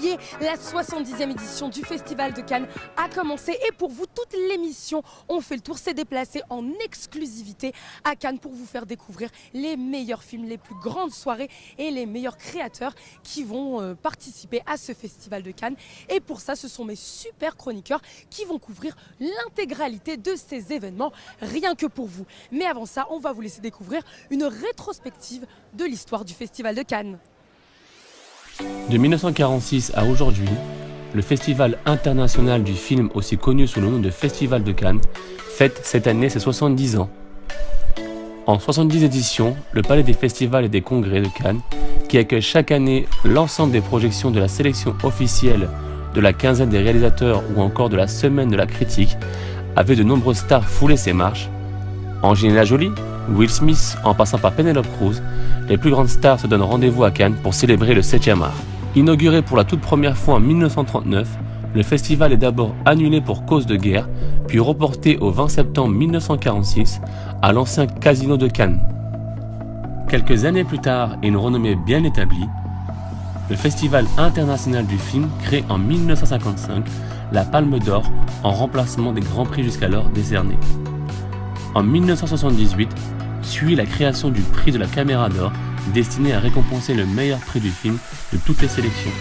y est, la 70e édition du Festival de Cannes a commencé et pour vous, toute l'émission On fait le tour s'est déplacée en exclusivité à Cannes pour vous faire découvrir les meilleurs films, les plus grandes soirées et les meilleurs créateurs qui vont participer à ce Festival de Cannes. Et pour ça, ce sont mes super chroniqueurs qui vont couvrir l'intégralité de ces événements, rien que pour vous. Mais avant ça, on va vous laisser découvrir une rétrospective de l'histoire du Festival de Cannes. De 1946 à aujourd'hui, le Festival international du film, aussi connu sous le nom de Festival de Cannes, fête cette année ses 70 ans. En 70 éditions, le Palais des Festivals et des Congrès de Cannes, qui accueille chaque année l'ensemble des projections de la sélection officielle, de la quinzaine des réalisateurs ou encore de la semaine de la critique, avait de nombreuses stars foulé ses marches. Angelina Jolie, Will Smith, en passant par Penelope Cruz, les plus grandes stars se donnent rendez-vous à Cannes pour célébrer le 7e art. Inauguré pour la toute première fois en 1939, le festival est d'abord annulé pour cause de guerre, puis reporté au 20 septembre 1946 à l'ancien casino de Cannes. Quelques années plus tard et une renommée bien établie, le Festival international du film crée en 1955 la Palme d'Or en remplacement des grands prix jusqu'alors décernés. En 1978, suit la création du prix de la Caméra d'Or, destiné à récompenser le meilleur prix du film de toutes les sélections.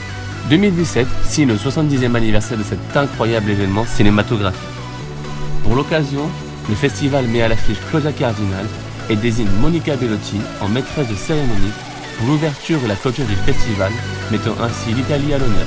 2017 signe le 70e anniversaire de cet incroyable événement cinématographique. Pour l'occasion, le festival met à l'affiche Claudia Cardinal et désigne Monica Bellotti en maîtresse de cérémonie pour l'ouverture et la clôture du festival, mettant ainsi l'Italie à l'honneur.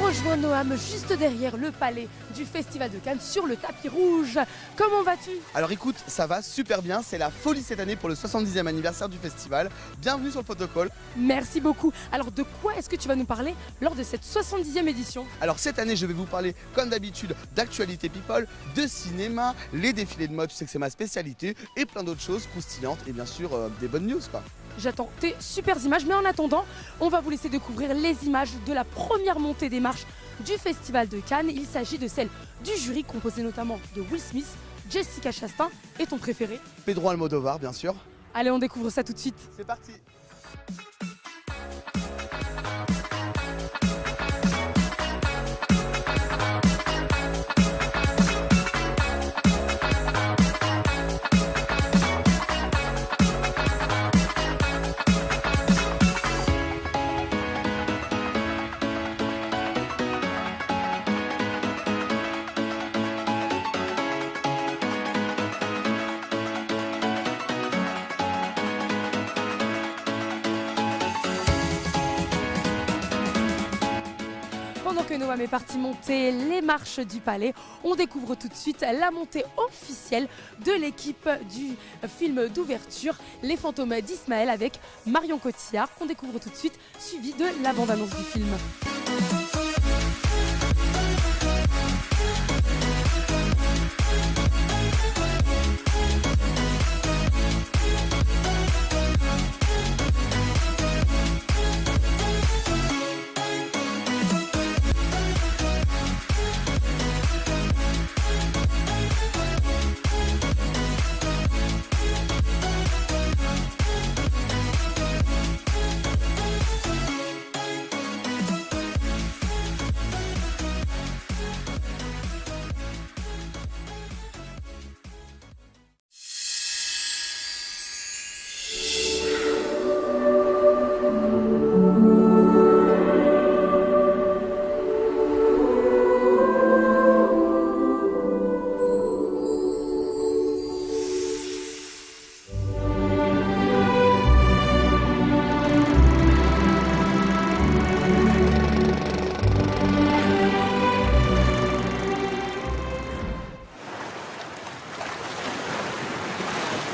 Rejoins Noam juste derrière le palais du Festival de Cannes sur le tapis rouge. Comment vas-tu? Alors écoute, ça va super bien, c'est la folie cette année pour le 70e anniversaire du festival. Bienvenue sur le protocole. Merci beaucoup. Alors de quoi est-ce que tu vas nous parler lors de cette 70e édition? Alors cette année je vais vous parler comme d'habitude d'actualité people, de cinéma, les défilés de mode, tu sais que c'est ma spécialité, et plein d'autres choses croustillantes et bien sûr des bonnes news quoi. J'attends tes super images, mais en attendant, on va vous laisser découvrir les images de la première montée des marches du Festival de Cannes. Il s'agit de celle du jury composé notamment de Will Smith, Jessica Chastain et ton préféré Pedro Almodovar bien sûr. Allez, on découvre ça tout de suite. C'est parti. Pendant que Noam est parti monter les marches du palais, on découvre tout de suite la montée officielle de l'équipe du film d'ouverture Les Fantômes d'Ismaël avec Marion Cotillard, qu'on découvre tout de suite, suivi de la bande-annonce du film.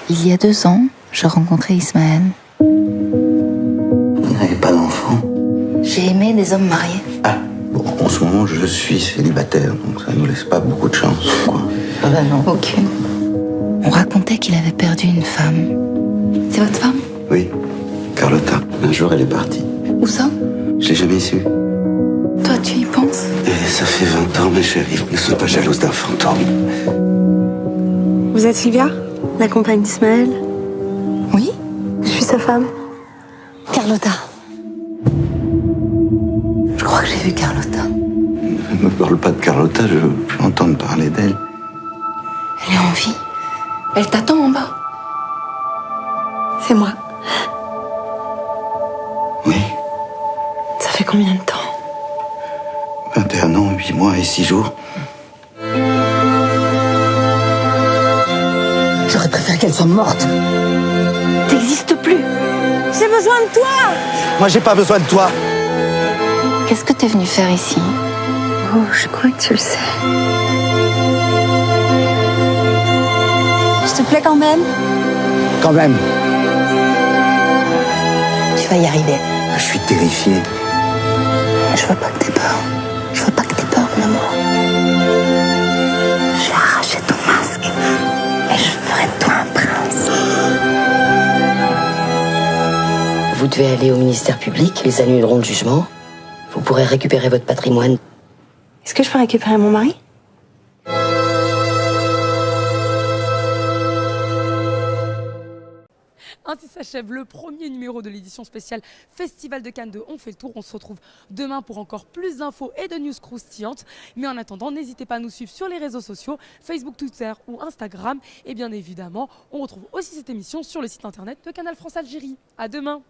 Il y a 2 ans, je rencontrais Ismaël. Vous n'avez pas d'enfant? J'ai aimé des hommes mariés. Ah, bon, en ce moment, je suis célibataire, donc ça nous laisse pas beaucoup de chance, quoi. Ah bah non. Aucune. On racontait qu'il avait perdu une femme. C'est votre femme? Oui, Carlotta. Un jour, elle est partie. Où ça? Je l'ai jamais su. Toi, tu y penses? Et ça fait 20 ans, mes chéris. Ne sois pas jalouse d'un fantôme. Vous êtes Sylvia, la compagne d'Ismaël? Oui? Je suis sa femme. Carlotta. Carlotta. Ne me parle pas de Carlotta, je veux plus entendre parler d'elle. Elle est en vie. Elle t'attend en bas. C'est moi. Oui, Ça fait combien de temps? 21 ans, 8 mois et 6 jours. J'aurais préféré qu'elle soit morte. T'existes plus. J'ai besoin de toi. Moi, j'ai pas besoin de toi. Qu'est-ce que t'es venu faire ici? Oh, je crois que tu le sais. Je te plais quand même? Quand même, Tu vas y arriver. je suis terrifié. Je veux pas que t'aies peur. Je veux pas que t'aies peur, mon amour. Je vais arracher ton masque. Et je ferai de toi un prince. Vous devez aller au ministère public. Ils annuleront le jugement. Vous pourrez récupérer votre patrimoine. Est-ce que je peux récupérer mon mari? Ainsi s'achève le premier numéro de l'édition spéciale Festival de Cannes de On fait le tour. On se retrouve demain pour encore plus d'infos et de news croustillantes. Mais en attendant, n'hésitez pas à nous suivre sur les réseaux sociaux, Facebook, Twitter ou Instagram. Et bien évidemment, on retrouve aussi cette émission sur le site internet de Canal France Algérie. À demain!